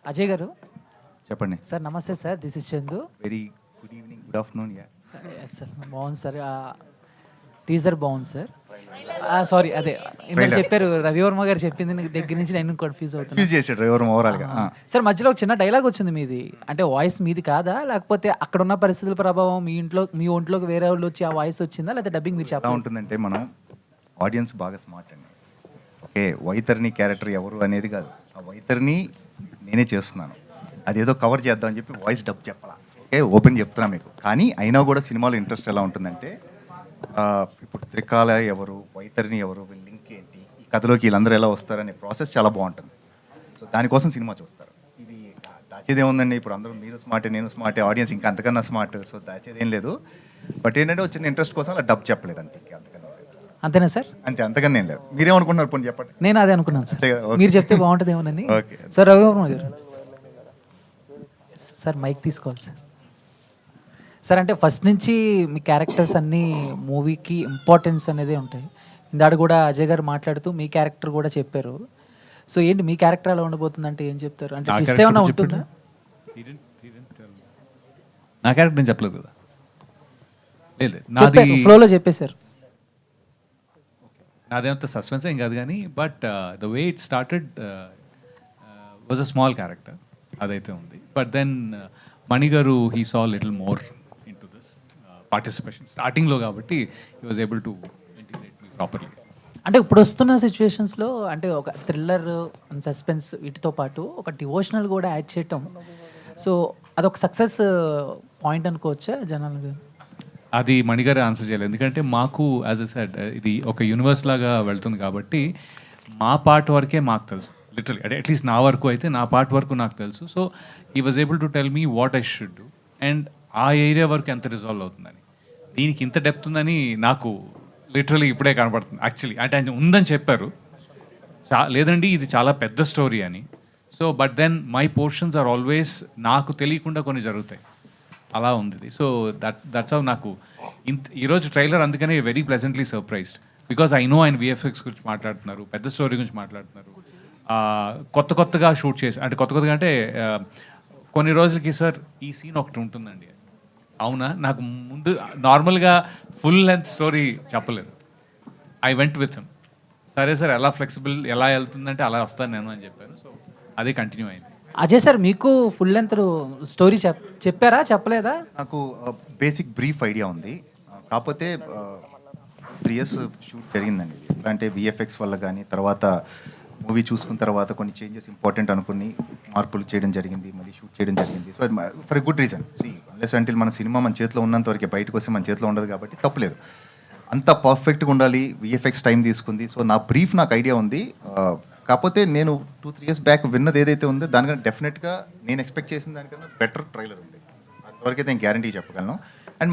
అజయ్ గారు చెప్పండి. సార్ నమస్తే sir, this is Chandu. Very good evening, good afternoon. Sir బాగుంది సార్, టీజర్ బాగుంది సార్. సారీ, అదే ఇందాక చెప్పారు రవివర్మ గారు చెప్పింది దగ్గర నుంచి నేను కన్ఫ్యూజ్ అవుతున్నాను. యూజ్ చేసాడు డ్రైవర్ ఓవరాల్గా. సార్ మధ్యలో ఒక చిన్న డైలాగ్ వచ్చింది మీది, అంటే వాయిస్ మీది కాదా, లేకపోతే అక్కడ ఉన్న పరిస్థితుల ప్రభావం మీ ఒంట్లోకి వేరే వాళ్ళు వచ్చి ఆ వాయిస్ వచ్చిందా, లేకపోతే డబ్బింగ్ మీరు ఎలా చెప్పాలి? ఉంటుందంటే మనం ఆడియన్స్ బాగా స్మార్ట్ అండి. ఓకే, వైతరిని క్యారెక్టర్ ఎవరు అనేది కాదు, ఆ వైతరిని నేనే చేస్తున్నాను, అదేదో కవర్ చేద్దామని చెప్పి వాయిస్ డబ్ చెప్పాలా. ఓకే, ఓపెన్ చెప్తున్నా మీకు. కానీ అయినా కూడా సినిమాలో ఇంట్రెస్ట్ ఎలా ఉంటుందంటే ఇప్పుడు త్రికాల ఎవరు, వైతరిని ఎవరు, వీళ్ళ లింక్ ఏంటి, ఈ కథలోకి వీళ్ళందరూ ఎలా వస్తారనే ప్రాసెస్ చాలా బాగుంటుంది. సో దానికోసం సినిమా చూస్తారు. ఇది దాచేది ఏముందండి, ఇప్పుడు అందరూ మీరు స్మార్టే నేను స్మార్టే, ఆడియన్స్ ఇంకా అంతకన్నా స్మార్ట్. సో దాచేది ఏం లేదు. బట్ ఏంటంటే వచ్చిన ఇంట్రెస్ట్ కోసం అలా డబ్ చెప్పలేదు అంతే, అంతకన్నా అంతేనా సార్? అంతే, అంతకన్నా ఏం లేదు. మీరేమనుకుంటున్నారు పోనీ చెప్పండి. నేను అదే అనుకున్నాను సార్, అంతే కదా, ఓకే. మీరు చెప్తే బాగుంటుందేమోనని. ఓకే సార్ రవివర్మ గారు, సార్ మైక్ తీసుకోవాలి సార్. సార్ అంటే ఫస్ట్ నుంచి మీ క్యారెక్టర్స్ అన్నీ మూవీకి ఇంపార్టెన్స్ అనేది ఉంటాయి. ఇందాడు కూడా అజయ్ గారు మాట్లాడుతూ మీ క్యారెక్టర్ కూడా చెప్పారు. సో ఏంటి మీ క్యారెక్టర్ ఎలా ఉండబోతుందంటే ఏం చెప్తారు? అంటే ట్విస్ట్ ఏమైనా ఉంటుందా? నా క్యారెక్టర్ నేను చెప్పలేదు కదా. లేదు, నాది ఫ్లోలో చెప్పేశారు. నాదేమంత సస్పెన్స్ ఏం కాదు కానీ, but the way it started was a small character, అదైతే ఉంది. బట్ దెన్ మణి గారు he saw little more in to this participation స్టార్టింగ్లో, కాబట్టి he was able to integrate me properly. అంటే ఇప్పుడు వస్తున్న సిచ్యువేషన్స్లో అంటే ఒక థ్రిల్లర్ అండ్ సస్పెన్స్ వీటితో పాటు ఒక డివోషనల్ కూడా యాడ్ చేయటం, సో అదొక సక్సెస్ పాయింట్ అనుకోవచ్చా జనాలుగా? అది మణిగారు ఆన్సర్ చేయలేదు, ఎందుకంటే మాకు యాజ్ ఎ సెడ్ ఇది ఒక యూనివర్స్ లాగా వెళ్తుంది కాబట్టి మా పార్ట్ వరకే మాకు తెలుసు. లిటరలీ అంటే అట్లీస్ట్ నా వరకు అయితే నా పార్ట్ వరకు నాకు తెలుసు. సో ఈ was able to tell me what I should do and ఆ ఏరియా వరకు ఎంత రిజాల్వ్ అవుతుందని. దీనికి ఇంత డెప్త్ ఉందని నాకు లిటరలీ ఇప్పుడే కనపడుతుంది. యాక్చువల్లీ అంటే ఆయన ఉందని చెప్పారు, లేదండి ఇది చాలా పెద్ద స్టోరీ అని. So but then my portions are always నాకు తెలియకుండా కొన్ని జరుగుతాయి, అలా ఉంది. సో దట్స్ హౌ నాకు ఈరోజు ట్రైలర్ అందుకనే very pleasantly surprised, because I know ఆయన విఎఫ్ఎక్స్ గురించి మాట్లాడుతున్నారు, పెద్ద స్టోరీ గురించి మాట్లాడుతున్నారు, కొత్తగా షూట్ చేసి అంటే కొత్తగా అంటే కొన్ని రోజులకి సార్ ఈ సీన్ ఒకటి ఉంటుందండి. అవునా, నాకు ముందు నార్మల్గా ఫుల్ లెంత్ స్టోరీ చెప్పలేదు. ఐ వెంట్ విత్ హిమ్, సరే సార్ ఎలా ఫ్లెక్సిబుల్ ఎలా వెళ్తుందంటే అలా వస్తాను నేను అని చెప్పాను. సో అదే కంటిన్యూ అయింది. అజయ్ సార్ మీకు ఫుల్ లెంత్ స్టోరీ చెప్పారా చెప్పలేదా? నాకు బేసిక్ బ్రీఫ్ ఐడియా ఉంది, కాకపోతే 3 years షూట్ జరిగిందండి. ఎట్లా అంటే విఎఫ్ఎక్స్ వల్ల కానీ, తర్వాత మూవీ చూసుకున్న తర్వాత కొన్ని చేంజెస్ ఇంపార్టెంట్ అనుకుని మార్పులు చేయడం జరిగింది, మళ్ళీ షూట్ చేయడం జరిగింది. So for a good reason. Unless until మన సినిమా మన చేతిలో ఉన్నంత వరకే, బయటకు వస్తే మన చేతిలో ఉండదు కాబట్టి తప్పలేదు. అంత పర్ఫెక్ట్గా ఉండాలి, విఎఫ్ఎక్స్ టైం తీసుకుంది. సో నా బ్రీఫ్ నాకు ఐడియా ఉంది, కాకపోతే నేను 2-3 years బ్యాక్ విన్నది ఏదైతే ఉందో దానికన్నా డెఫినెట్గా నేను ఎక్స్పెక్ట్ చేసిన దానికన్నా బెటర్ ట్రైలర్ ఉంది. అంతవరకైతే నేను గ్యారంటీ చెప్పగలను. అండ్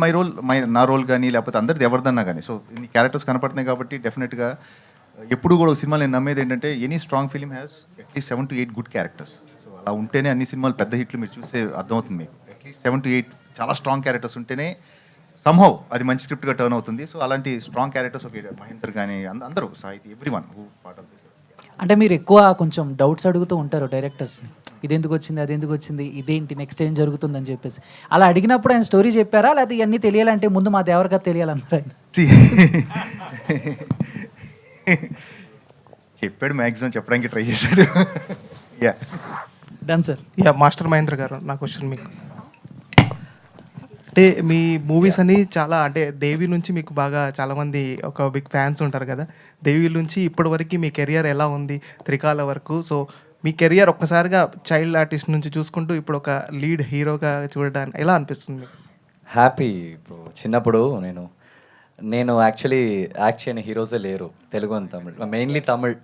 నా రోల్ కానీ లేకపోతే అందరిది ఎవరిదన్నా కానీ, సో ఇన్ని క్యారెక్టర్స్ కనపడుతున్నాయి కాబట్టి డెఫినెట్గా ఎప్పుడు కూడా ఒక సినిమా నేను నమ్మేది ఏంటంటే any strong film has at least 7 to 8 good characters. So అలా ఉంటేనే అన్ని సినిమాలు పెద్ద హిట్లు మీరు చూస్తే అర్థమవుతుంది మీకు. అట్లీస్ట్ 7 to 8 చాలా స్ట్రాంగ్ క్యారెక్టర్స్ ఉంటేనే సంహౌ అది మంచి స్క్రిప్ట్గా టర్న్ అవుతుంది. సో అలాంటి స్ట్రాంగ్ క్యారెక్టర్స్ ఒక మహేందర్ కానీ అందరూ సాహితీ everyone who part of this. అంటే మీరు ఎక్కువ కొంచెం డౌట్స్ అడుగుతూ ఉంటారు డైరెక్టర్స్ని, ఇది ఎందుకు వచ్చింది, అది ఎందుకు వచ్చింది, ఇదేంటి నెక్స్ట్ ఏం జరుగుతుందని చెప్పేసి. అలా అడిగినప్పుడు ఆయన స్టోరీ చెప్పారా, లేకపోతే ఇవన్నీ తెలియాలంటే ముందు మా దేవరగా తెలియాలన్నారు ఆయన? చెప్పాడు, మ్యాక్సిమం చెప్పడానికి ట్రై చేశాడు. Yeah done sir. Master Mahendra garu, నా క్వశ్చన్ మీకు అంటే మీ మూవీస్ అన్ని చాలా అంటే దేవి నుంచి మీకు బాగా చాలామంది ఒక బిగ్ ఫ్యాన్స్ ఉంటారు కదా. దేవి నుంచి ఇప్పటి వరకు మీ కెరియర్ ఎలా ఉంది, త్రికాల వరకు? సో మీ కెరియర్ ఒక్కసారిగా చైల్డ్ ఆర్టిస్ట్ నుంచి చూసుకుంటూ ఇప్పుడు ఒక లీడ్ హీరోగా చూడడానికి ఎలా అనిపిస్తుంది మీకు? Happy bro. చిన్నప్పుడు నేను యాక్చువల్లీ యాక్ట్ చేయని హీరోసే లేరు, Telugu and Tamil, mainly Tamil,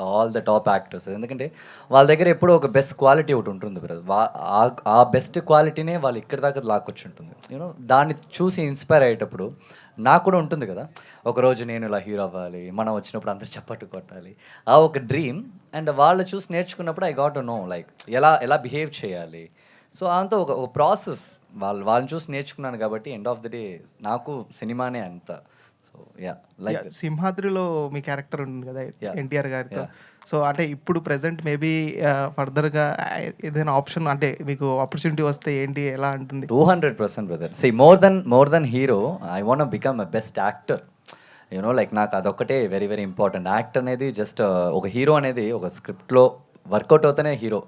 all the top actors. ఎందుకంటే వాళ్ళ దగ్గర ఎప్పుడూ ఒక బెస్ట్ క్వాలిటీ ఒకటి ఉంటుంది బ్రదర్. ఆ బెస్ట్ క్వాలిటీనే వాళ్ళు ఇక్కడి దాకా లాక్కొచ్చి ఉంటుంది. యూనో దాన్ని చూసి ఇన్స్పైర్ అయ్యేటప్పుడు నాకు కూడా ఉంటుంది కదా, ఒకరోజు నేను ఇలా హీరో అవ్వాలి, మనం వచ్చినప్పుడు అందరూ చప్పట్టు కొట్టాలి, ఆ ఒక డ్రీమ్. అండ్ వాళ్ళు చూసి నేర్చుకున్నప్పుడు I got to know like ఎలా బిహేవ్ చేయాలి. సో అంతా ఒక ప్రాసెస్, వాళ్ళని చూసి నేర్చుకున్నాను కాబట్టి ఎండ్ ఆఫ్ ది డే నాకు సినిమానే అంత. సో యా లైక్ సింహాద్రిలో మీ క్యారెక్టర్ ఉంటుంది కదా Yeah. ఎన్టీఆర్ గారితో. Yeah. సో అంటే ఇప్పుడు ప్రెసెంట్ మేబీ ఫర్దర్గా ఏదైనా ఆప్షన్ అంటే మీకు ఆపర్చునిటీ వస్తే ఏంటి ఎలా ఉంటుంది? 200% brother. See, more than hero, I want to become a best actor. Like నాకు అదొక్కటే వెరీ వెరీ ఇంపార్టెంట్. యాక్ట్ అనేది జస్ట్ ఒక హీరో అనేది ఒక స్క్రిప్ట్లో వర్కౌట్ అవుతేనే హీరో,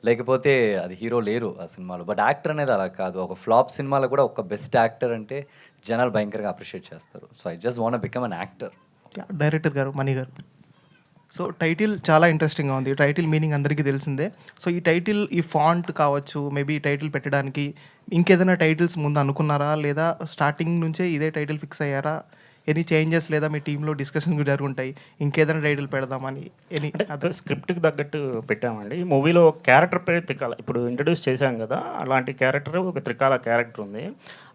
లేకపోతే అది హీరో లేరు ఆ సినిమాలో. బట్ యాక్టర్ అనేది అలా కాదు. ఒక ఫ్లాప్ సినిమాలో కూడా ఒక బెస్ట్ యాక్టర్ అంటే జనాలు భయంకరంగా అప్రిషియేట్ చేస్తారు. So I just want become an actor. Director గారు మణి గారు, సో టైటిల్ చాలా ఇంట్రెస్టింగ్గా ఉంది. టైటిల్ మీనింగ్ అందరికీ తెలిసిందే. సో ఈ టైటిల్, ఈ ఫాంట్ కావచ్చు, మేబీ ఈ టైటిల్ పెట్టడానికి ఇంకేదైనా టైటిల్స్ ముందు అనుకున్నారా, లేదా స్టార్టింగ్ నుంచే ఇదే టైటిల్ ఫిక్స్ అయ్యారా? ఎనీ చేంజెస్ లేదా మీ టీంలో డిస్కషన్ జరుగుంటాయి ఇంకేదైనా టైటిల్ పెడదామని? ఎనీ అంటే స్క్రిప్ట్కి తగ్గట్టు పెట్టామండి. ఈ మూవీలో క్యారెక్టర్ పేరు త్రికాల, ఇప్పుడు ఇంట్రడ్యూస్ చేశాం కదా, అలాంటి క్యారెక్టర్ ఒక త్రికాల క్యారెక్టర్ ఉంది.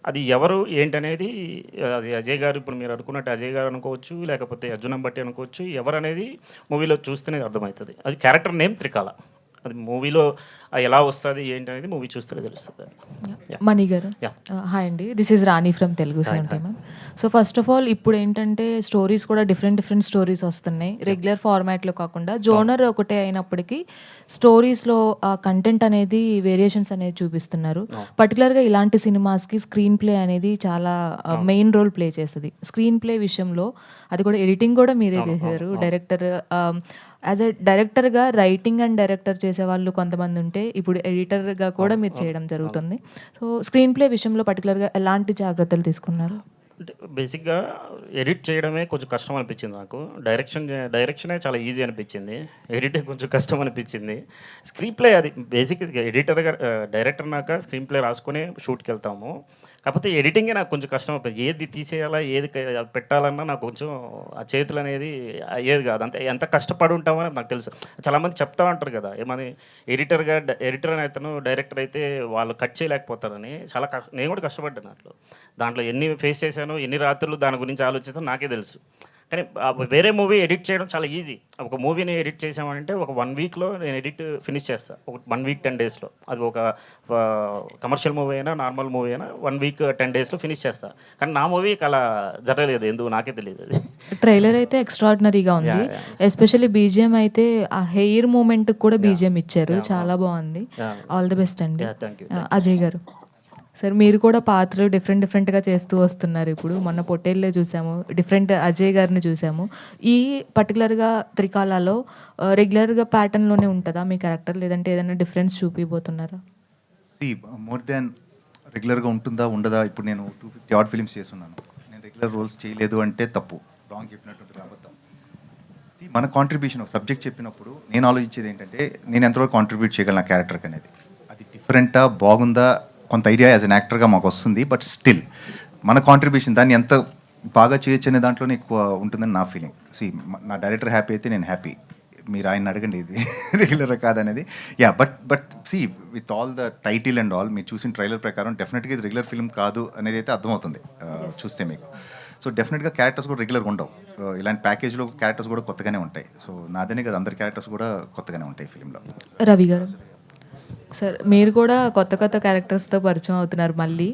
అది ఎవరు ఏంటనేది అది అజయ్ గారు, ఇప్పుడు మీరు అనుకున్నట్టు అజయ్ గారు అనుకోవచ్చు, లేకపోతే అర్జునం బట్టి అనుకోవచ్చు. ఎవరు అనేది మూవీలో చూస్తేనే అర్థమవుతుంది. అది క్యారెక్టర్ నేమ్ త్రికాల. అది మూవీలో ఎలా వస్తుంది ఏంటి అనేది మూవీ చూస్తేనే తెలుస్తుంది. మణి గారు, హాయ్ అండి, this is Rani from Telugu 70 ma'am. So first of all ఇప్పుడు ఏంటంటే స్టోరీస్ కూడా డిఫరెంట్ స్టోరీస్ వస్తున్నాయి, రెగ్యులర్ ఫార్మాట్లో కాకుండా. జోనర్ ఒకటే అయినప్పటికీ స్టోరీస్లో కంటెంట్ అనేది వేరియేషన్స్ అనేది చూపిస్తున్నారు. పర్టికులర్గా ఇలాంటి సినిమాస్కి స్క్రీన్ ప్లే అనేది చాలా మెయిన్ రోల్ ప్లే చేస్తుంది. స్క్రీన్ ప్లే విషయంలో అది కూడా ఎడిటింగ్ కూడా మీరే చేశారు. డైరెక్టర్ యాజ్ ఎ డైరెక్టర్గా రైటింగ్ అండ్ డైరెక్టర్ చేసే వాళ్ళు కొంతమంది ఉంటే, ఇప్పుడు ఎడిటర్గా కూడా మీరు చేయడం జరుగుతుంది. సో స్క్రీన్ ప్లే విషయంలో పర్టికులర్గా ఎలాంటి జాగ్రత్తలు తీసుకున్నారు? అంటే బేసిక్గా ఎడిట్ చేయడమే కొంచెం కష్టం అనిపించింది నాకు. డైరెక్షనే చాలా ఈజీ అనిపించింది, ఎడిటే కొంచెం కష్టం అనిపించింది. స్క్రీన్ ప్లే అది బేసిక్ ఎడిటర్గా డైరెక్టర్ నాక స్క్రీన్ ప్లే రాసుకునే షూట్కి వెళ్తాము. కాకపోతే ఎడిటింగే నాకు కొంచెం కష్టం అయిపోయింది. ఏది తీసేయాలా, ఏది పెట్టాలన్నా నాకు కొంచెం ఆ చేతులు అనేది అయ్యేది కాదు. అంతే ఎంత కష్టపడి ఉంటామని నాకు తెలుసు. చాలామంది చెప్తా ఉంటారు కదా, ఏమని ఎడిటర్ అని అతను డైరెక్టర్ అయితే వాళ్ళు కట్ చేయలేకపోతారని. నేను కూడా కష్టపడ్డాను దాంట్లో ఎన్ని ఫేస్ చేశాను, ఎన్ని రాత్రులు దాని గురించి ఆలోచిస్తాను నాకే తెలుసు. కానీ వేరే మూవీ ఎడిట్ చేయడం చాలా ఈజీ. ఒక మూవీని ఎడిట్ చేసామంటే ఒక 1 వీక్లో నేను ఎడిట్ ఫినిష్ చేస్తాను. ఒక 1 వీక్ 10 డేస్లో. అది ఒక కమర్షియల్ మూవీ అయినా నార్మల్ మూవీ అయినా 1 వీక్ 10 డేస్లో ఫినిష్ చేస్తాను. కానీ నా మూవీకి అలా జరగలేదు, ఎందుకు నాకే తెలియదు. అది ట్రైలర్ అయితే ఎక్స్ట్రాడినరీగా ఉంది. ఎస్పెషల్లీ బీజిఎం అయితే ఆ హెయిర్ మూమెంట్ కూడా బీజిఎం ఇచ్చారు, చాలా బాగుంది. ఆల్ ది బెస్ట్ అండి. అజయ్ గారు సార్, మీరు కూడా పాత్రలు డిఫరెంట్గా చేస్తూ వస్తున్నారు. ఇప్పుడు మొన్న పొట్టేళ్ళే చూసాము, డిఫరెంట్ అజయ్ గారిని చూసాము. ఈ పర్టికులర్గా త్రికాలలో రెగ్యులర్గా ప్యాటర్న్లోనే ఉంటుందా మీ క్యారెక్టర్, లేదంటే ఏదైనా డిఫరెన్స్ చూపిపోతున్నారా? మోర్ దాన్ రెగ్యులర్గా ఉంటుందా ఉండదా? ఇప్పుడు నేను 250 ఆడ్ ఫిలిమ్స్ చేస్తున్నాను. నేను రెగ్యులర్ రోల్స్ చేయలేదు అంటే తప్పు, రాంగ్ చెప్పినట్టు అబద్ధం. మన కాంట్రిబ్యూషన్ ఒక సబ్జెక్ట్ చెప్పినప్పుడు నేను ఆలోచించేది ఏంటంటే, నేను ఎంతవరకు కాంట్రిబ్యూట్ చేయగలను ఆ క్యారెక్టర్కి అనేది. అది డిఫరెంటా, బాగుందా, కొంత ఐడియా యాజ్ అన్ యాక్టర్గా మాకు వస్తుంది. బట్ స్టిల్ మన కాంట్రిబ్యూషన్ దాన్ని ఎంత బాగా చేయొచ్చు అనే దాంట్లోనే ఎక్కువ ఉంటుందని నా ఫీలింగ్. నా డైరెక్టర్ హ్యాపీ అయితే నేను హ్యాపీ. మీరు ఆయన అడగండి ఇది రెగ్యులర్ కాదనేది. But with all the title and all, మీరు చూసిన ట్రైలర్ ప్రకారం డెఫినెట్గా ఇది రెగ్యులర్ ఫిల్మ్ కాదు అనేది అయితే అర్థమవుతుంది చూస్తే మీకు. సో డెఫినెట్గా క్యారెక్టర్స్ కూడా రెగ్యులర్గా ఉండవు. ఇలాంటి ప్యాకేజ్లో క్యారెక్టర్స్ కూడా కొత్తగానే ఉంటాయి. సో నాదనే కదా, అందరి క్యారెక్టర్స్ కూడా కొత్తగానే ఉంటాయి ఫిలింలో. రవి గారు సార్, మీరు కూడా కొత్త క్యారెక్టర్స్తో పరిచయం అవుతున్నారు మళ్ళీ.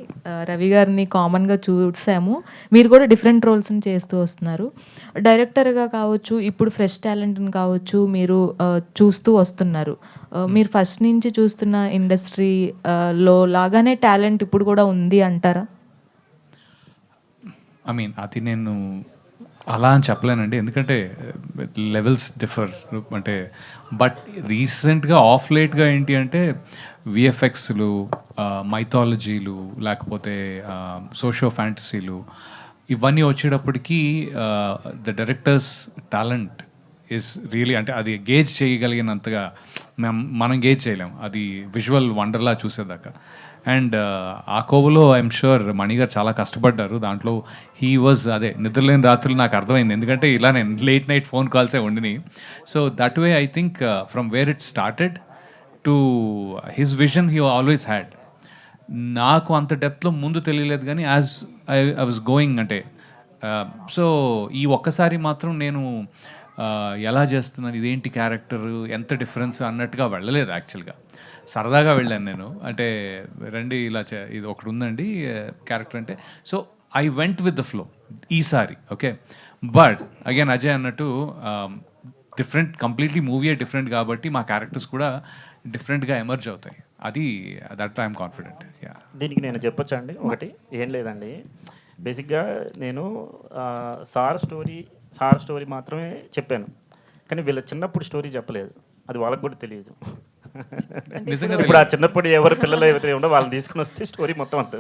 రవి గారిని కామన్గా చూసాము, మీరు కూడా డిఫరెంట్ రోల్స్ని చేస్తూ వస్తున్నారు. డైరెక్టర్గా కావచ్చు, ఇప్పుడు ఫ్రెష్ టాలెంట్ని కావచ్చు, మీరు చూస్తూ వస్తున్నారు. మీరు ఫస్ట్ నుంచి చూస్తున్న ఇండస్ట్రీలో లాగానే టాలెంట్ ఇప్పుడు కూడా ఉంది అంటారా? అది నేను అలా అని చెప్పలేనండి, ఎందుకంటే లెవెల్స్ డిఫర్. అంటే బట్ రీసెంట్గా ఆఫ్ లేట్గా ఏంటి అంటే విఎఫ్ఎక్స్లు, మైథాలజీలు, లేకపోతే సోషో ఫ్యాంటసీలు, ఇవన్నీ వచ్చేటప్పటికి the directors talent is really, అంటే అది గేజ్ చేయగలిగినంతగా మనం గేజ్ చేయలేం, అది విజువల్ వండర్లా చూసేదాకా. అండ్ ఆ కోవలో ఐఎమ్ షూర్ మణిగారు చాలా కష్టపడ్డారు దాంట్లో. హీ వాజ్ అదే నిద్రలేని రాత్రులు నాకు అర్థమైంది, ఎందుకంటే ఇలా నేను లేట్ నైట్ ఫోన్ కాల్సే ఉండినాయి. So that way I think from where it started to his vision he always had. నాకు అంత డెప్త్లో ముందు తెలియలేదు, కానీ యాజ్ ఐ వాజ్ గోయింగ్ అంటే సో ఈ ఒక్కసారి మాత్రం నేను ఎలా చేస్తున్నాను, ఇదేంటి క్యారెక్టర్, ఎంత డిఫరెన్స్ అన్నట్టుగా వెళ్ళలేదు. యాక్చువల్గా సరదాగా వెళ్ళాను నేను. అంటే రండి ఇలా ఇది ఒకటి ఉందండి క్యారెక్టర్ అంటే. So I went with the flow ఈసారి. ఓకే, బట్ అగైన్ అజయ్ అన్నట్టు కంప్లీట్లీ మూవీ డిఫరెంట్ కాబట్టి మా క్యారెక్టర్స్ కూడా డిఫరెంట్గా ఎమర్జ్ అవుతాయి. అది దట్ ఐఎమ్ కాన్ఫిడెంట్. యా, దీనికి నేను చెప్పొచ్చా అండి ఒకటి? ఏం లేదండి, బేసిక్గా నేను సార్ స్టోరీ మాత్రమే చెప్పాను, కానీ వీళ్ళ చిన్నప్పుడు స్టోరీ చెప్పలేదు. అది వాళ్ళకి కూడా తెలియదు. నిజంగా ఇప్పుడు ఆ చిన్నప్పుడు ఎవరు పిల్లలు ఎవరైతే ఉండో వాళ్ళని తీసుకుని వస్తే స్టోరీ మొత్తం అంతా.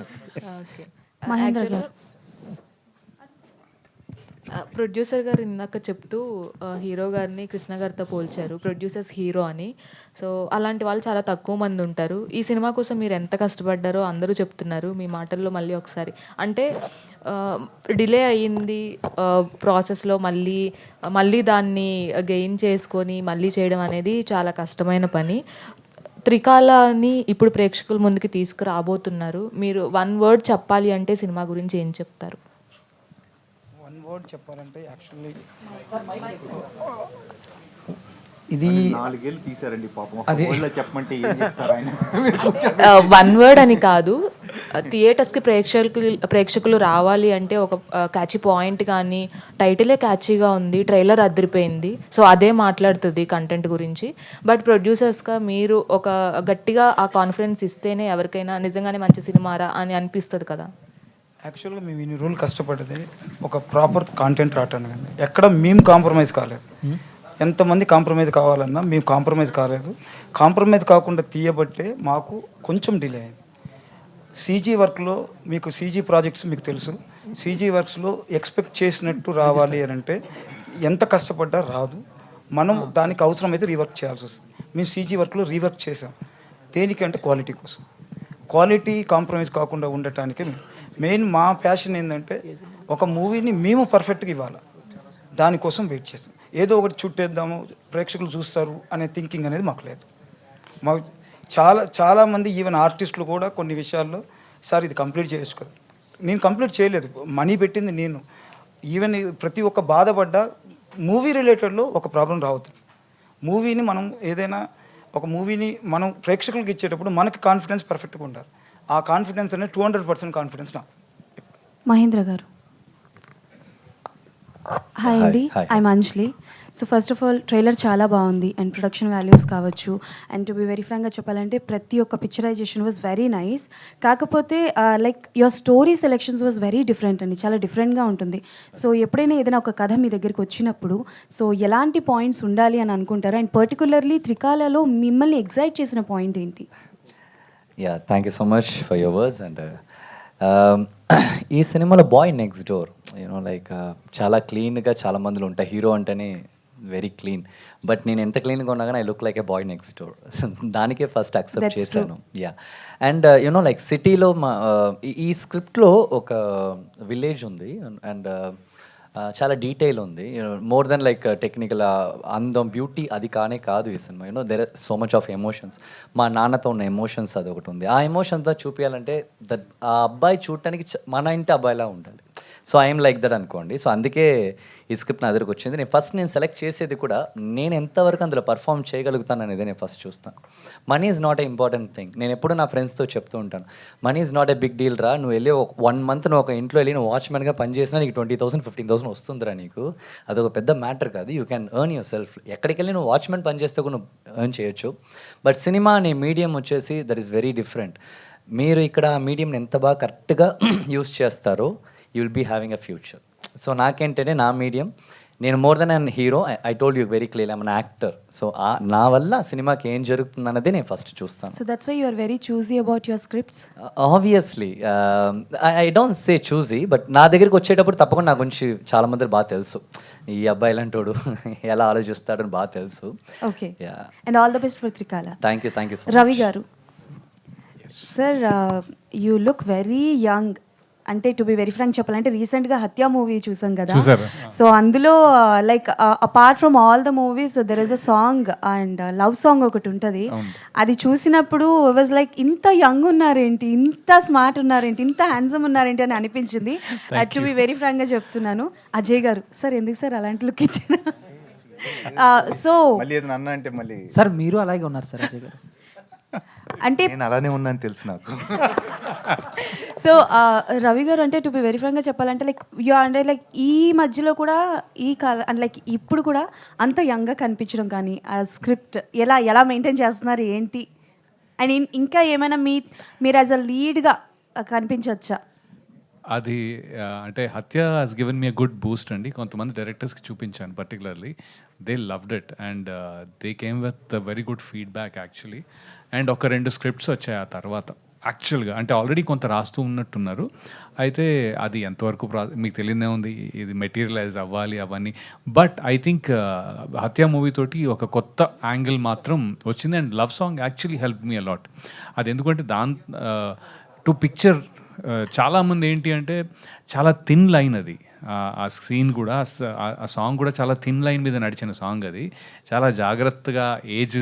ప్రొడ్యూసర్ గారు ఇందాక చెప్తూ హీరో గారిని కృష్ణ గారితో పోల్చారు, ప్రొడ్యూసర్స్ హీరో అని. సో అలాంటి వాళ్ళు చాలా తక్కువ మంది ఉంటారు. ఈ సినిమా కోసం మీరు ఎంత కష్టపడ్డారో అందరూ చెప్తున్నారు. మీ మాటల్లో మళ్ళీ ఒకసారి అంటే డిలే అయ్యింది ప్రాసెస్లో, మళ్ళీ దాన్ని గెయిన్ చేసుకొని మళ్ళీ చేయడం అనేది చాలా కష్టమైన పని. త్రికాలని ఇప్పుడు ప్రేక్షకుల ముందుకి తీసుకురాబోతున్నారు. మీరు 1 word చెప్పాలి అంటే సినిమా గురించి ఏం చెప్తారు? 1 word చెప్పాలంటే యాక్చువల్లీ ఇది 4 ఏళ్ళు తీసారండి పాపం. చెప్పమంటే ఏం చెప్తారు ఆయన? 1 word అని కాదు, థియేటర్స్కి ప్రేక్షకులు రావాలి అంటే ఒక క్యాచీ పాయింట్ కానీ, టైటిలే క్యాచీగా ఉంది, ట్రైలర్ అదిరిపోయింది. సో అదే మాట్లాడుతుంది కంటెంట్ గురించి. బట్ ప్రొడ్యూసర్స్గా మీరు ఒక గట్టిగా ఆ కాన్ఫిడెన్స్ ఇస్తేనే ఎవరికైనా నిజంగానే మంచి సినిమారా అని అనిపిస్తుంది కదా. యాక్చువల్గా మేము ఇన్ని రోజులు కష్టపడ్డది ఒక ప్రాపర్ కాంటెంట్ రావటానికి అండి. ఎక్కడ మేము కాంప్రమైజ్ కాలేదు. ఎంతమంది కాంప్రమైజ్ కావాలన్నా మేము కాంప్రమైజ్ కాలేదు. కాంప్రమైజ్ కాకుండా తీయబట్టే మాకు కొంచెం డిలే అయింది. సీజీ వర్క్లో మీకు సీజీ ప్రాజెక్ట్స్ మీకు తెలుసు. సీజీ వర్క్స్లో ఎక్స్పెక్ట్ చేసినట్టు రావాలి అని అంటే ఎంత కష్టపడ్డా రాదు. మనం దానికి అవసరమైతే రీవర్క్ చేయాల్సి వస్తుంది. మేము సీజీ వర్క్లో రీవర్క్ చేసాం. దేనికంటే క్వాలిటీ కోసం. క్వాలిటీ కాంప్రమైజ్ కాకుండా ఉండటానికి మెయిన్ మా ప్యాషన్ ఏంటంటే ఒక మూవీని మేము పర్ఫెక్ట్గా ఇవ్వాలి. దానికోసం వెయిట్ చేస్తాం. ఏదో ఒకటి చుట్టేద్దాము ప్రేక్షకులు చూస్తారు అనే థింకింగ్ అనేది మాకు లేదు. మాకు చాలామంది ఈవెన్ ఆర్టిస్టులు కూడా కొన్ని విషయాల్లో సార్ ఇది కంప్లీట్ చేయొచ్చు కదా. నేను కంప్లీట్ చేయలేదు, మనీ పెట్టింది నేను. ఈవెన్ ప్రతి ఒక్క బాధపడ్డ మూవీ రిలేటెడ్లో ఒక ప్రాబ్లం రావుతుంది. మూవీని మనం ఏదైనా ఒక మూవీని మనం ప్రేక్షకులకు ఇచ్చేటప్పుడు మనకి కాన్ఫిడెన్స్ పర్ఫెక్ట్గా ఉండాలి. ఆ కాన్ఫిడెన్స్ అనేది 200% కాన్ఫిడెన్స్ నాకు. మహేంద్ర గారు హాయ్ అండి, Hi. I'm Anjali. So first of all trailer చాలా బాగుంది అండ్ ప్రొడక్షన్ వాల్యూస్ కావచ్చు అండ్ టు బి వెరీ ఫ్రాంక్గా చెప్పాలంటే ప్రతి ఒక్క పిక్చరైజేషన్ వాజ్ వెరీ నైస్. కాకపోతే like your story selections was very different అండి, చాలా డిఫరెంట్గా ఉంటుంది. సో ఎప్పుడైనా ఏదైనా ఒక కథ మీ దగ్గరికి వచ్చినప్పుడు సో ఎలాంటి పాయింట్స్ ఉండాలి అని అనుకుంటారు? అండ్ పర్టికులర్లీ త్రికాలలో మిమ్మల్ని ఎగ్జైట్ చేసిన పాయింట్ ఏంటి? Yeah, thank you so much for your words. And ఈ సినిమాలో బాయ్ నెక్స్ట్ డోర్ లైక్ చాలా క్లీన్గా చాలా మందిలో ఉంటాయి. హీరో అంటేనే వెరీ క్లీన్, బట్ నేను ఎంత క్లీన్గా ఉన్నా కానీ I look like a boy next door. దానికే ఫస్ట్ యాక్సెప్ట్ చేశాను. యా, అండ్ లైక్ సిటీలో ఈ స్క్రిప్ట్లో ఒక విలేజ్ ఉంది అండ్ చాలా డీటెయిల్ ఉంది. మోర్ దెన్ లైక్ టెక్నికల్ అందం బ్యూటీ అది కాదు ఈ cinema. There are so much of emotions. మా నాన్నతో ఉన్న ఎమోషన్స్ అది ఒకటి ఉంది. ఆ ఎమోషన్తో చూపించాలంటే ఆ అబ్బాయి చూడటానికి మన ఇంటి అబ్బాయిలా ఉండాలి. సో ఐఎమ్ లైక్ దట్ అనుకోండి. సో అందుకే ఈ స్క్రిప్ట్ నా దగ్గరకు వచ్చింది. నేను సెలెక్ట్ చేసేది కూడా నేను ఎంతవరకు అందులో పర్ఫామ్ చేయగలుగుతాను అనేది నేను ఫస్ట్ చూస్తాను. Money is not a important thing. నేను ఎప్పుడు నా ఫ్రెండ్స్తో చెప్తూ ఉంటాను, money is not a big deal రా. నువ్వు వెళ్ళి 1 month నువ్వు ఒక ఇంట్లో వెళ్ళి నువ్వు వాచ్మెన్గా పనిచేసినా నీకు 20,000 15,000 వస్తుందిరా నీకు. అదొక పెద్ద మ్యాటర్ కాదు. You can earn your self. ఎక్కడికి వెళ్ళి నువ్వు వాచ్మెన్ పని చేస్తే కూడా నువ్వు ఎర్న్ చేయొచ్చు. బట్ సినిమా అనే మీడియం వచ్చేసి దట్ ఈస్ వెరీ డిఫరెంట్. మీరు ఇక్కడ ఆ మీడియంని ఎంత బాగా కరెక్ట్గా యూస్ చేస్తారో you will be having a future. So నాకేంటంటే నా మీడియం, నేను more than an hero. I told you very clear, I'm an actor. So నా వల్ల సినిమాకి ఏం జరుగుతుంది అన్నది నేను ఫస్ట్ చూస్తాను. So that's why you are very choosy about your scripts. Obviously I don't say choosy, but నా దగ్గరికి వచ్చేటప్పుడు తప్పకుండా నా గురించి చాలా మంది బాగా తెలుసు. ఈ అబ్బాయి ఇలాంటోడు ఎలా ఆలోచిస్తాడని బాగా తెలుసు. Okay, and all the best for Trikala. Thank you so much. Ravi గారు sir, you look very young. అంటే టు బి వెరీ ఫ్రాంక్ చెప్పాలంటే రీసెంట్గా హత్య మూవీ చూసాం కదా. సో అందులో like apart from all the movies there is a song and love song ఒకటి ఉంటుంది. అది చూసినప్పుడు వాజ్ లైక్ ఇంత యంగ్ ఉన్నారేంటి, ఇంత స్మార్ట్ ఉన్నారేంటి, ఇంత హ్యాండ్సమ్ ఉన్నారేంటి అని అనిపించింది. టు బి వెరీ ఫ్రాంక్గా చెప్తున్నాను. అజయ్ గారు సార్, ఎందుకు సార్ అలాంటి లుక్ ఇచ్చారు? సో సార్ మీరు అలాగే ఉన్నారు సార్ అజయ్ గారు. అంటే నేను అలానే ఉన్నాను తెలుసు నాకు. సో రవి గారు అంటే టు బి వెరీ ఫ్రాంక్గా చెప్పాలంటే లైక్ అంటే లైక్ ఈ మధ్యలో కూడా ఈ కాల అంటే లైక్ ఇప్పుడు కూడా అంత యంగ్గా కనిపించడం కానీ ఆ స్క్రిప్ట్ ఎలా మెయింటైన్ చేస్తున్నారు ఏంటి అండ్ ఇంకా ఏమైనా మీరు యాజ్ అ లీడ్గా కనిపించవచ్చా? అది అంటే హత్య has given me a good Boost అండి. కొంతమంది డైరెక్టర్స్కి చూపించాను particularly, they loved it and they came with very good feedback actually. And ఒక 2 స్క్రిప్ట్స్ వచ్చాయి ఆ తర్వాత యాక్చువల్గా, అంటే ఆల్రెడీ కొంత రాస్తూ ఉన్నట్టున్నారు. అయితే అది ఎంతవరకు మీకు తెలియదే ఉంది, ఇది మెటీరియలైజ్ అవ్వాలి అవన్నీ. బట్ ఐ థింక్ హత్య మూవీ తోటి ఒక కొత్త యాంగిల్ మాత్రం వచ్చింది. And love song actually help me a lot. అది ఎందుకంటే టు పిక్చర్ చాలామంది ఏంటి అంటే చాలా థిన్ లైన్ అది, ఆ సీన్ కూడా ఆ సాంగ్ కూడా చాలా థిన్ లైన్ మీద నడిచిన సాంగ్. అది చాలా జాగ్రత్తగా ఏజ్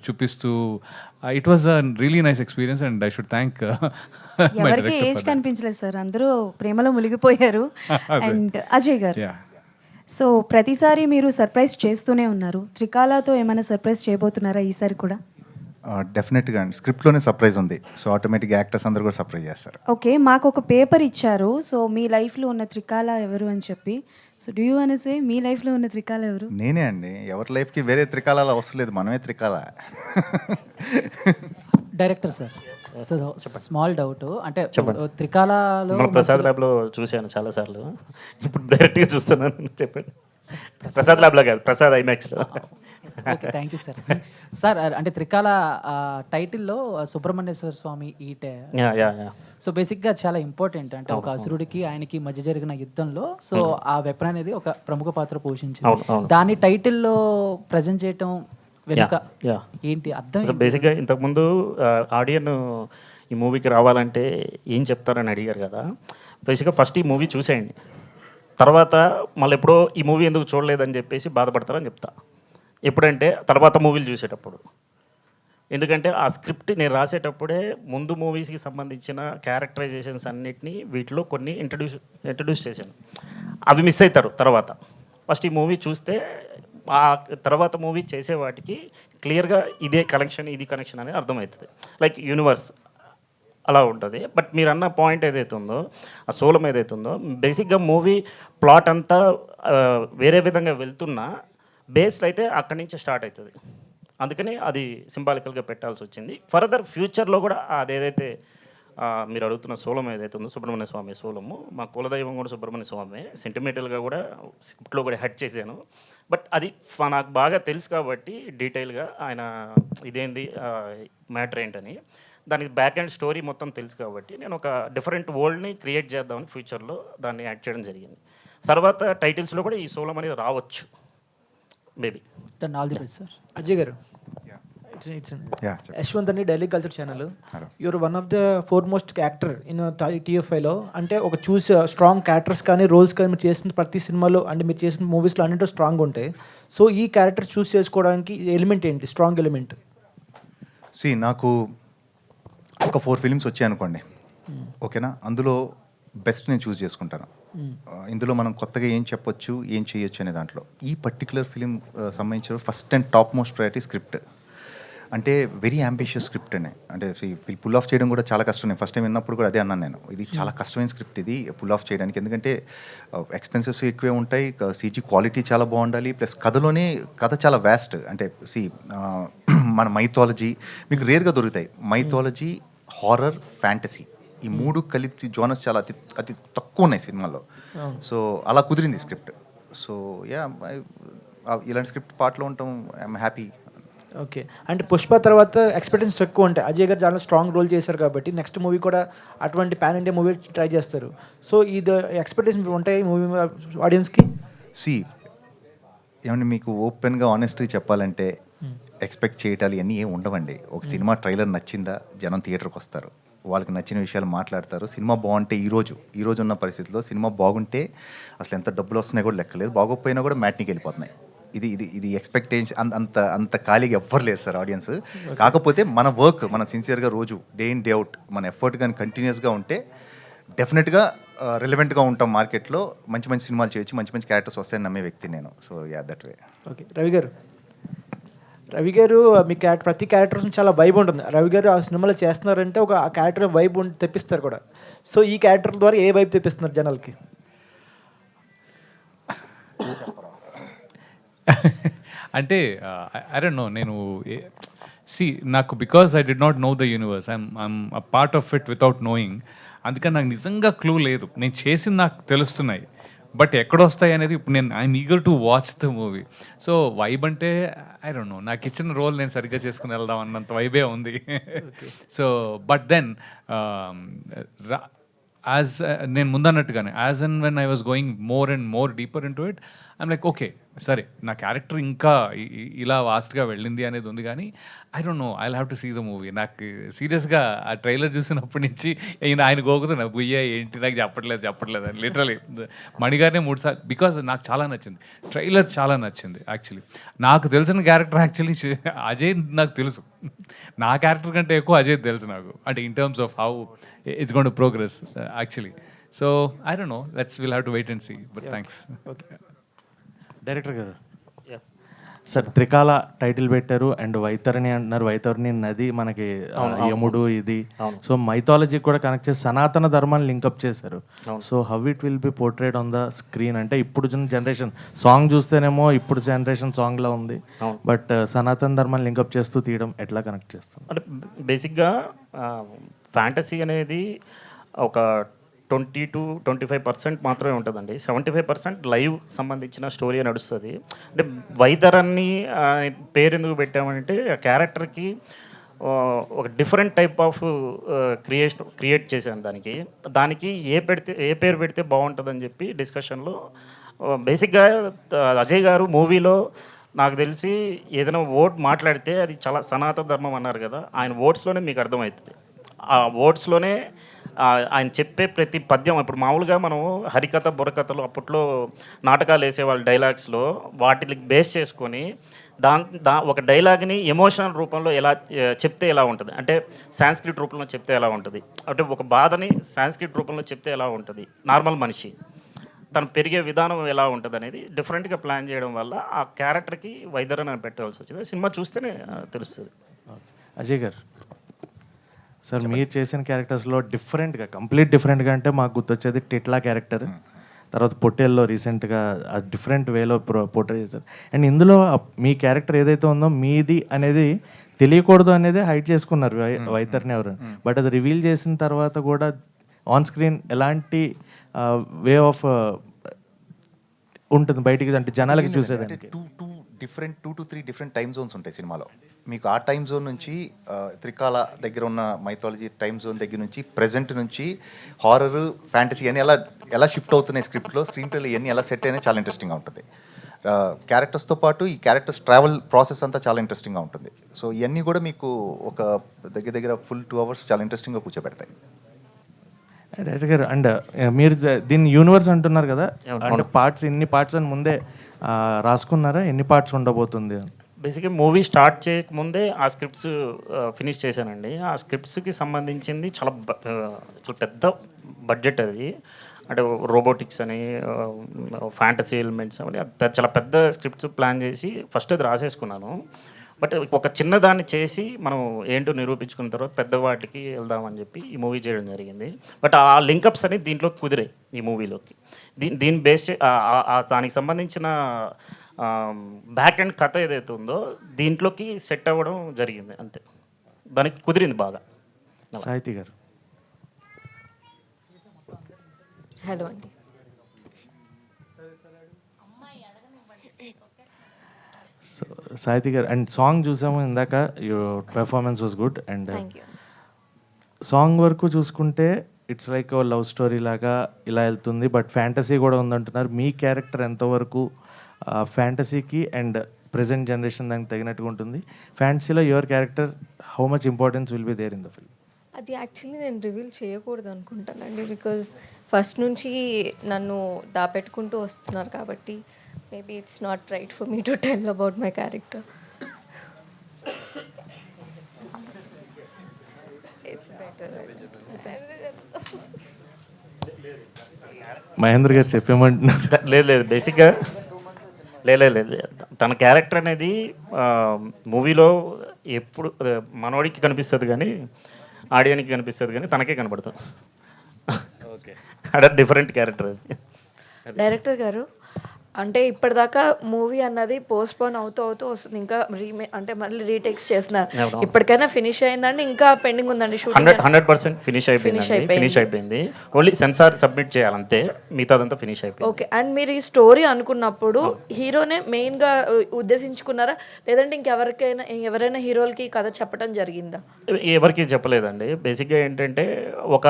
చూపిస్తూ it was a really nice experience and I should thank ఎవరికి ఏజ్ కనిపించలేదు సార్, అందరూ ప్రేమలో మునిగిపోయారు. అండ్ అజయ్ గారు, సో ప్రతిసారి మీరు సర్ప్రైజ్ చేస్తూనే ఉన్నారు, త్రికాలతో ఏమైనా సర్ప్రైజ్ చేయబోతున్నారా ఈసారి కూడా? డెఫినెట్గా అండి, స్క్రిప్ట్లోనే సర్ప్రైజ్ ఉంది. సో ఆటోమేటిక్గా యాక్టర్స్ అందరూ కూడా సర్ప్రైజ్ చేస్తారు. ఓకే, మాకు ఒక పేపర్ ఇచ్చారు, సో మీ లైఫ్లో ఉన్న త్రికాల ఎవరు అని చెప్పి. So do you want say me లైఫ్లో ఉన్న త్రికాల ఎవరు? నేనే అండి. ఎవరి లైఫ్కి వేరే త్రికాల అవసరం లేదు, మనమే త్రికాల. Director sir, so small doubt, అంటే త్రికాలలో మన ప్రసాద్ ల్యాబ్లో చూశాను చాలాసార్లు, ఇప్పుడు డైరెక్ట్గా చూస్తున్నాను. చెప్పండి. ప్రసాద్ ల్యాబ్లో కాదు, ప్రసాద్ ఐమాక్స్లో. Okay, thank you sir. Sir అంటే త్రికాల టైటిల్లో సుబ్రహ్మణ్యేశ్వర స్వామి ఈటే, సో బేసిక్గా చాలా ఇంపార్టెంట్. అంటే ఒక అసురుడికి ఆయనకి మధ్య జరిగిన యుద్ధంలో సో ఆ వెపన్ అనేది ఒక ప్రముఖ పాత్ర పోషించింది. దాని టైటిల్లో ప్రజెంట్ చేయటం వెనుక ఏంటి అర్థం? బేసిక్గా ఇంతకుముందు ఆడియన్ ఈ మూవీకి రావాలంటే ఏం చెప్తారని అడిగారు కదా. బేసిక్గా ఫస్ట్ ఈ మూవీ చూసేయండి, తర్వాత మళ్ళీ ఎప్పుడో ఈ మూవీ ఎందుకు చూడలేదని చెప్పేసి బాధపడతారని చెప్తా. ఎప్పుడంటే తర్వాత మూవీలు చూసేటప్పుడు. ఎందుకంటే ఆ స్క్రిప్ట్ నేను రాసేటప్పుడే ముందు మూవీస్కి సంబంధించిన క్యారెక్టరైజేషన్స్ అన్నిటినీ వీటిలో కొన్ని ఇంట్రడ్యూస్ చేశాను. అవి మిస్ అవుతారు తర్వాత. ఫస్ట్ ఈ మూవీ చూస్తే ఆ తర్వాత మూవీ చేసే వాటికి క్లియర్గా ఇదే కనెక్షన్, ఇది కనెక్షన్ అనేది అర్థమవుతుంది. లైక్ యూనివర్స్ అలా ఉంటుంది. బట్ మీరు అన్న పాయింట్ ఏదైతే ఉందో, ఆ సోలం ఏదైతే ఉందో, బేసిక్గా మూవీ ప్లాట్ అంతా వేరే విధంగా వెళ్తున్నా బేస్ అయితే అక్కడి నుంచి స్టార్ట్ అవుతుంది. అందుకని అది సింబాలికల్గా పెట్టాల్సి వచ్చింది. ఫర్దర్ ఫ్యూచర్లో కూడా అదేదైతే మీరు అడుగుతున్న సోలం ఏదైతే ఉందో, సుబ్రహ్మణ్య స్వామి సోలము, మా కులదైవం కూడా సుబ్రహ్మణ్య స్వామి. సెంటిమెంటల్గా కూడా స్క్రిప్ట్లో కూడా హెడ్ చేశాను. బట్ అది నాకు బాగా తెలుసు కాబట్టి డీటెయిల్గా ఆయన ఇదేంది మ్యాటర్ ఏంటని, దానికి బ్యాక్ అండ్ స్టోరీ మొత్తం తెలుసు కాబట్టి నేను ఒక డిఫరెంట్ వరల్డ్ని క్రియేట్ చేద్దామని ఫ్యూచర్లో దాన్ని యాడ్ చేయడం జరిగింది. తర్వాత టైటిల్స్లో కూడా ఈ సోలం అనేది రావచ్చు maybe. All the best sir. Ajay గారు, యశ్వంత్ అని daily culture channel, you are one of the foremost actor in టీఎఫ్ఐలో. అంటే ఒక స్ట్రాంగ్ క్యారెక్టర్స్ కానీ రోల్స్ కానీ మీరు చేసిన ప్రతి సినిమాలో అంటే మీరు చేసిన మూవీస్లో అన్నింటిలో స్ట్రాంగ్ ఉంటాయి. సో ఈ క్యారెక్టర్ చూస్ చేసుకోవడానికి ఎలిమెంట్ ఏంటి, స్ట్రాంగ్ ఎలిమెంట్? నాకు ఒక 4 ఫిలిమ్స్ వచ్చాయి అనుకోండి, ఓకేనా, అందులో బెస్ట్ నేను చూస్ చేసుకుంటాను. ఇందులో మనం కొత్తగా ఏం చెప్పొచ్చు, ఏం చేయొచ్చు అనే దాంట్లో ఈ పర్టికులర్ ఫిలిం సంబంధించిన first and top most priority script. అంటే వెరీ అంబిషియస్ స్క్రిప్ట్ అనే, అంటే పుల్ ఆఫ్ చేయడం కూడా చాలా కష్టం. నేను ఫస్ట్ టైం విన్నప్పుడు కూడా అదే అన్నాను నేను, ఇది చాలా కష్టమైన స్క్రిప్ట్ ఇది పుల్ ఆఫ్ చేయడానికి. ఎందుకంటే ఎక్స్పెన్సెస్ ఎక్కువే ఉంటాయి, సీజీ క్వాలిటీ చాలా బాగుండాలి, ప్లస్ కథ చాలా వ్యాస్ట్. అంటే మన మైథాలజీ మీకు రేర్గా దొరుకుతాయి. మైథాలజీ, హారర్, ఫ్యాంటసీ, ఈ 3 కలిపి జోనర్స్ చాలా అతి తక్కువ ఉన్నాయి సినిమాలో. సో అలా కుదిరింది స్క్రిప్ట్. సో ఇలాంటి స్క్రిప్ట్ పార్ట్లో ఉండటం ఐఎమ్ హ్యాపీ. ఓకే, అంటే పుష్ప తర్వాత ఎక్స్పెక్టేషన్స్ ఎక్కువ ఉంటాయి. అజయ్ గారు చాలా స్ట్రాంగ్ రోల్ చేశారు కాబట్టి నెక్స్ట్ మూవీ కూడా అటువంటి పాన్ ఇండియా మూవీ ట్రై చేస్తారు. సో ఇది ఎక్స్పెక్టేషన్ ఉంటాయి మూవీ ఆడియన్స్కి? ఏమంటే మీకు ఓపెన్గా ఆనెస్ట్గా చెప్పాలంటే ఎక్స్పెక్ట్ చేయటాలు ఇవన్నీ ఏం ఉండవండి. ఒక సినిమా ట్రైలర్ నచ్చిందా, జనం థియేటర్కి వస్తారు, వాళ్ళకి నచ్చిన విషయాలు మాట్లాడతారు. సినిమా బాగుంటే ఈరోజు ఉన్న పరిస్థితిలో సినిమా బాగుంటే అసలు ఎంత డబ్బులు వస్తున్నాయి కూడా లెక్కలేదు, బాగోకపోయినా కూడా మ్యాట్నీకి వెళ్ళిపోతున్నాయి. ఇది ఎక్స్పెక్టేషన్ అంత ఖాళీగా ఎవ్వరు లేదు సార్ ఆడియన్స్. కాకపోతే మన వర్క్ మనం సిన్సియర్గా రోజు డే ఇన్ డే అవుట్ మన ఎఫర్ట్ కానీ కంటిన్యూస్గా ఉంటే డెఫినెట్గా రిలవెంట్గా ఉంటాం మార్కెట్లో, మంచి సినిమాలు చేయొచ్చు, మంచి క్యారెక్టర్స్ వస్తాయని నమ్మే వ్యక్తి నేను. So that way. Okay, Ravi గారు, రవి గారు మీ ప్రతి క్యారెక్టర్స్ చాలా వైబ్ ఉంటుంది. రవి గారు ఆ సినిమాలో చేస్తున్నారంటే ఒక ఆ క్యారెక్టర్ వైబ్ తెప్పిస్తారు కూడా. సో ఈ క్యారెక్టర్ ద్వారా ఏ వైబ్ తెప్పిస్తున్నారు జనాలకి? అంటే ఐ డోంట్ నో, నేను నాకు because I did not know the universe, I'm a part of it without knowing. అందుకని నాకు నిజంగా క్లూ లేదు. నేను చేసింది నాకు తెలుస్తున్నాయి, బట్ ఎక్కడొస్తాయి అనేది ఇప్పుడు I'm eager to watch the movie. So vibe అంటే ఐ డోంట్ నో, నాకు ఇచ్చిన రోల్ నేను సరిగ్గా చేసుకుని వెళ్దాం అన్నంత వైబే ఉంది. సో బట్ దెన్ యాజ్ నేను ముందన్నట్టుగానే as and when I was going more and more deeper into it, I'm like okay సరే నా క్యారెక్టర్ ఇంకా ఇలా వాస్ట్గా వెళ్ళింది అనేది ఉంది, కానీ I don't know, I have to see the movie. నాకు సీరియస్గా ఆ ట్రైలర్ చూసినప్పటి నుంచి ఆయన గోకుతున్నా బుయ్య ఏంటి నాకు చెప్పట్లేదు అని లిటరలీ మణిగారినే 3 సార్లు, బికాజ్ నాకు చాలా నచ్చింది ట్రైలర్, చాలా నచ్చింది యాక్చువల్లీ. నాకు తెలిసిన క్యారెక్టర్ యాక్చువల్లీ అజయ్ నాకు తెలుసు, నా క్యారెక్టర్ కంటే ఎక్కువ అజయ్ తెలుసు నాకు, అంటే in terms of how it's gonna progress actually. So I don't know, will have to wait and see, but thanks. Director గారు, సార్ త్రికాల టైటిల్ పెట్టారు అండ్ వైతరణి అంటున్నారు. వైతరణి నది మనకి యముడు ఇది, సో మైథాలజీ కూడా కనెక్ట్ చేసి సనాతన ధర్మాన్ని లింకప్ చేశారు. So how it will be portrayed on the screen? అంటే ఇప్పుడు జనరేషన్ సాంగ్ చూస్తేనేమో ఇప్పుడు జనరేషన్ సాంగ్లా ఉంది, బట్ సనాతన ధర్మాన్ని లింకప్ చేస్తూ తీయడం ఎట్లా కనెక్ట్ చేస్తాం? అంటే బేసిక్గా ఫ్యాంటసీ అనేది ఒక 20-25% మాత్రమే ఉంటుందండి. 75% లైవ్ సంబంధించిన స్టోరీ నడుస్తుంది. అంటే వైతరాన్ని పేరు ఎందుకు పెట్టామంటే ఆ క్యారెక్టర్కి ఒక డిఫరెంట్ టైప్ ఆఫ్ క్రియేట్ చేశాను. దానికి ఏ పేరు పెడితే బాగుంటుందని చెప్పి డిస్కషన్లో బేసిక్గా అజయ్ గారు మూవీలో నాకు తెలిసి ఏదైనా ఓట్ మాట్లాడితే అది చాలా సనాతన ధర్మం అన్నారు కదా, ఆయన ఓట్స్లోనే మీకు అర్థమవుతుంది. ఆ ఓట్స్లోనే ఆయన చెప్పే ప్రతి పద్యం, ఇప్పుడు మామూలుగా మనం హరికథ బుర్రకథలు అప్పట్లో నాటకాలు వేసేవాళ్ళు డైలాగ్స్లో వాటిని బేస్ చేసుకొని ఒక డైలాగ్ని ఎమోషనల్ రూపంలో ఎలా చెప్తే ఎలా ఉంటుంది, అంటే సాంస్క్రిట్ రూపంలో చెప్తే ఎలా ఉంటుంది, అంటే ఒక బాధని సాంస్క్రిట్ రూపంలో చెప్తే ఎలా ఉంటుంది, నార్మల్ మనిషి తను పెరిగే విధానం ఎలా ఉంటుంది అనేది డిఫరెంట్గా ప్లాన్ చేయడం వల్ల ఆ క్యారెక్టర్కి వైద్యరని అని పెట్టవలసి వచ్చింది. సినిమా చూస్తేనే తెలుస్తుంది. అజయ్ గారు, సార్ మీరు చేసిన క్యారెక్టర్స్లో కంప్లీట్ డిఫరెంట్గా అంటే మాకు గుర్తొచ్చేది టిట్లా క్యారెక్టర్, తర్వాత పొట్టేల్లో రీసెంట్గా ఆ డిఫరెంట్ వేలో పోర్ట్రే చేశారు. అండ్ ఇందులో మీ క్యారెక్టర్ ఏదైతే ఉందో మీది అనేది తెలియకూడదు అనేది హైడ్ చేసుకున్నారు వైతర్ని ఎవరు, బట్ అది రివీల్ చేసిన తర్వాత కూడా ఆన్ స్క్రీన్ ఎలాంటి వే ఆఫ్ ఉంటుంది బయటికి, అంటే జనాలకి చూసేదానికి? 2 to 3 డిఫరెంట్ టైమ్ జోన్స్ ఉంటాయి సినిమాలో. మీకు ఆ టైమ్ జోన్ నుంచి త్రికాల దగ్గర ఉన్న మైథాలజీ టైమ్ జోన్ దగ్గర నుంచి ప్రెజెంట్ నుంచి హారర్ ఫ్యాంటసీ అని ఎలా షిఫ్ట్ అవుతున్నాయి స్క్రిప్ట్లో, స్క్రీన్ ప్లేలో ఇవన్నీ ఎలా సెట్ అయినా చాలా ఇంట్రెస్టింగ్గా ఉంటుంది. క్యారెక్టర్స్తో పాటు ఈ క్యారెక్టర్స్ ట్రావెల్ ప్రాసెస్ అంతా చాలా ఇంట్రెస్టింగ్గా ఉంటుంది. సో ఇవన్నీ కూడా మీకు ఒక దగ్గర ఫుల్ 2 hours చాలా ఇంట్రెస్టింగ్గా కూర్చోబెడతాయి. డైరెక్టర్ గారు, అండ్ మీరు దీన్ని యూనివర్స్ అంటున్నారు కదా, అంటే ఎన్ని పార్ట్స్ అని ముందే రాసుకున్నారా? ఎన్ని పార్ట్స్ ఉండబోతుంది? బేసిక్గా మూవీ స్టార్ట్ చేయకముందే ఆ స్క్రిప్ట్స్ ఫినిష్ చేశానండి. ఆ స్క్రిప్ట్స్కి సంబంధించింది చాలా పెద్ద బడ్జెట్ అది, అంటే రోబోటిక్స్ అని ఫ్యాంటసీ ఎలిమెంట్స్ అని చాలా పెద్ద స్క్రిప్ట్స్ ప్లాన్ చేసి ఫస్ట్ అది రాసేసుకున్నాను. బట్ ఒక చిన్నదాన్ని చేసి మనం ఏంటో నిరూపించుకున్న తర్వాత పెద్దవాటికి వెళ్దామని చెప్పి ఈ మూవీ చేయడం జరిగింది. బట్ ఆ లింకప్స్ అనేది దీంట్లో కుదిరాయి ఈ మూవీలోకి. దీని బేస్ దానికి సంబంధించిన బ్యాక్ అండ్ కథ ఏదైతే ఉందో దీంట్లోకి సెట్ అవ్వడం జరిగింది, అంతే. దానికి కుదిరింది బాగా. సాహితీ గారు, హలో అండి. సాహితీ గారు, అండ్ సాంగ్ చూసాము ఇందాక, your performance was good. And song వరకు చూసుకుంటే ఇట్స్ లైక్ లవ్ స్టోరీ లాగా ఇలా వెళ్తుంది, బట్ ఫ్యాంటసీ కూడా ఉందంటున్నారు. మీ క్యారెక్టర్ ఎంతవరకు ఫ్యాంటసీకి అండ్ ప్రజెంట్ జనరేషన్ దానికి తగినట్టుగా ఉంటుంది? ఫ్యాంటసీలో your character how much importance will be there in the film? అది యాక్చువల్లీ నేను రివీల్ చేయకూడదు అనుకుంటానండి, బికాజ్ ఫస్ట్ నుంచి నన్ను దాపెట్టుకుంటూ వస్తున్నారు కాబట్టి maybe it's not right for me to tell about my character. It's better. Mahendra గారు చెప్పేమంటున్నారు. లేదు బేసిక్గా లేదు తన క్యారెక్టర్ అనేది మూవీలో ఎప్పుడు మనోడికి కనిపిస్తుంది కానీ ఆడియన్కి కనిపిస్తుంది కానీ తనకే కనబడుతుంది. ఓకే, అక్కడ డిఫరెంట్ క్యారెక్టర్ అది. డైరెక్టర్ గారు, అంటే ఇప్పటిదాకా మూవీ అన్నది పోస్ట్పోన్ అవుతూ వస్తుంది, ఇంకా అంటే మళ్ళీ రీటేక్స్ చేస్తున్నారు. ఇప్పటికైనా ఫినిష్ అయిందండి, ఇంకా పెండింగ్ ఉందండి షూటింగ్? 100% ఫినిష్ అయిపోయింది. ఓన్లీ సెన్సార్ సబ్మిట్ చేయాలంతే, మిగతాదంతా ఫినిష్ అయిపోయింది. ఓకే. అండ్ మీరు ఈ స్టోరీ అనుకున్నప్పుడు హీరోనే మెయిన్గా ఉద్దేశించుకున్నారా, లేదంటే ఎవరైనా హీరోలకి కథ చెప్పడం జరిగిందా? ఎవరికి చెప్పలేదండి. బేసిక్గా ఏంటంటే ఒక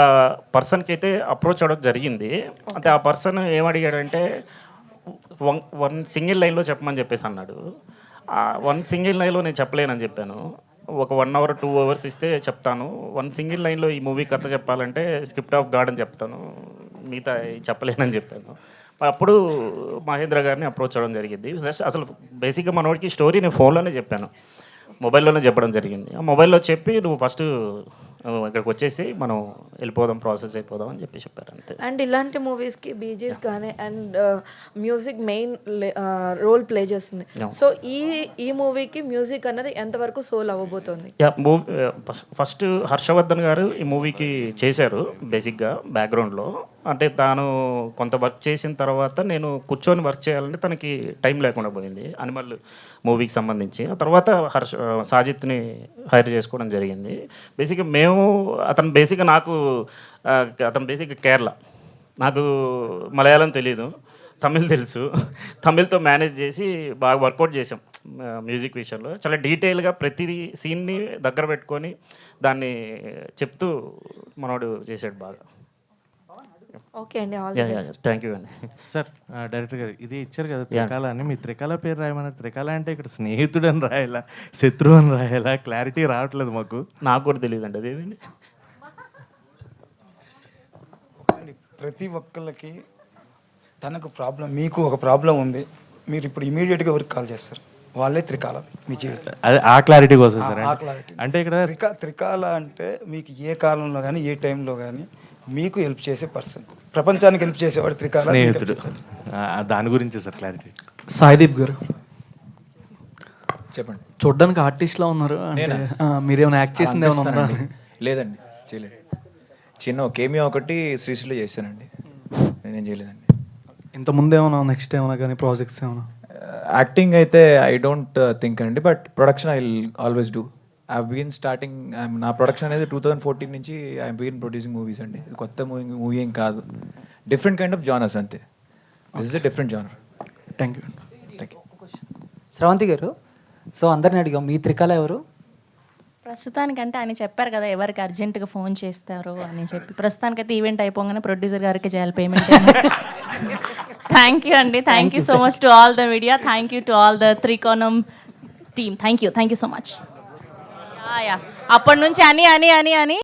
పర్సన్కి అయితే అప్రోచ్ అవ్వడం జరిగింది. అంటే ఆ పర్సన్ ఏమడిగాడంటే వన్ సింగిల్ లైన్లో చెప్పమని చెప్పేసి అన్నాడు. వన్ సింగిల్ లైన్లో నేను చెప్పలేనని చెప్పాను. ఒక 1 hour 2 hours ఇస్తే చెప్తాను. వన్ సింగిల్ లైన్లో ఈ మూవీ కథ చెప్పాలంటే స్క్రిప్ట్ ఆఫ్ గాడ్ అని చెప్తాను, మిగతా చెప్పలేనని చెప్పాను. అప్పుడు మహేంద్ర గారిని అప్రోచ్ అవ్వడం జరిగింది. అసలు బేసిక్గా మనోడికి స్టోరీ నేను ఫోన్లోనే చెప్పాను, మొబైల్లోనే చెప్పడం జరిగింది. ఆ మొబైల్లో చెప్పి నువ్వు ఫస్ట్ ఇక్కడికి వచ్చేసి మనం వెళ్ళిపోదాం, ప్రాసెస్ అయిపోదాం అని చెప్పారు అంతే. అండ్ ఇలాంటి మూవీస్కి బీజీస్ కానీ and music main role play చేస్తుంది. సో ఈ మూవీకి మ్యూజిక్ అన్నది ఎంతవరకు సోల్ అవ్వబోతోంది? ఫస్ట్ హర్షవర్ధన్ గారు ఈ మూవీకి చేశారు బేసిక్గా బ్యాక్గ్రౌండ్లో. అంటే తాను కొంత వర్క్ చేసిన తర్వాత నేను కూర్చొని వర్క్ చేయాలంటే తనకి టైం లేకుండా పోయింది అనిమల్ మూవీకి సంబంధించి. ఆ తర్వాత సాజిత్ని హైర్ చేసుకోవడం జరిగింది. బేసిక్గా అతను బేసిక్గా కేరళ, నాకు మలయాళం తెలీదు, తమిళ్ తెలుసు. తమిళ్తో మేనేజ్ చేసి బాగా వర్కౌట్ చేసాం మ్యూజిక్ విషయంలో. చాలా డీటెయిల్గా ప్రతి సీన్ని దగ్గర పెట్టుకొని దాన్ని చెప్తూ మనోడు చేసాడు బాగా. ఓకే అండి, థ్యాంక్ యూ అండి. సార్, డైరెక్టర్ గారు ఇది ఇచ్చారు కదా త్రికాల అని, మీ త్రికాల పేరు రాయమన్నారు. త్రికాల అంటే ఇక్కడ స్నేహితుడు అని రాయాలా, శత్రువు అని రాయాలా, క్లారిటీ రావట్లేదు మాకు. నాకు కూడా తెలియదు అండి అదేంటి. ప్రతి ఒక్కళ్ళకి తనకు ప్రాబ్లం, మీకు ఒక ప్రాబ్లం ఉంది, మీరు ఇప్పుడు ఇమీడియట్గా ఎవరికి కాల్ చేస్తారు, వాళ్ళే త్రికాల మీ జీవితం. అదే ఆ క్లారిటీ కోసం సార్. ఆ క్లారిటీ అంటే ఇక్కడ త్రికాల అంటే మీకు ఏ కాలంలో కానీ ఏ టైంలో కానీ మీకు హెల్ప్ చేసే పర్సన్, ప్రపంచానికి హెల్ప్ చేసేవాడు త్రికాల స్నేహితుడు. దాని గురించి సార్ క్లారిటీ. సాయిదీప్ గారు చెప్పండి. చూడ్డానికి ఆర్టిస్ట్లా ఉన్నారు, మీరేమైనా యాక్ట్ చేసింది ఏమైనా ఉందా? లేదండి, చేయలేదు. చిన్న కేమియో ఒకటి శ్రీశ్రీలో చేశానండి, నేనేం చేయలేదండి. ఇంతకుముందు ఏమైనా నెక్స్ట్ ఏమైనా కానీ ప్రాజెక్ట్స్ ఏమైనా? యాక్టింగ్ అయితే ఐ డోంట్ థింక్ అండి, but production I will always do. I been starting, నా ప్రొడక్షన్ అనేది 2014 నుంచి ఐ బీన్ ప్రొడ్యూసింగ్ మూవీస్ అండి. ఇది కొత్త మూవీ ఏం కాదు, డిఫరెంట్ కైండ్ ఆఫ్ జానర్స్ అంతే. This is a different genre. Thank you. Sravanthi గారు, సో అందరిని అడిగాం, మీ త్రికాల ఎవరు? ప్రస్తుతానికంటే ఆయన చెప్పారు కదా ఎవరికి అర్జెంటుగా ఫోన్ చేస్తారు అని చెప్పి, ప్రస్తుతానికైతే ఈవెంట్ అయిపోగానే ప్రొడ్యూసర్ గారికి చేయాలి పేమెంట్. థ్యాంక్ యూ అండి, thank you so much to all the media, thank you to all the Trikonam team, thank you so much. అప్పటి నుంచి అని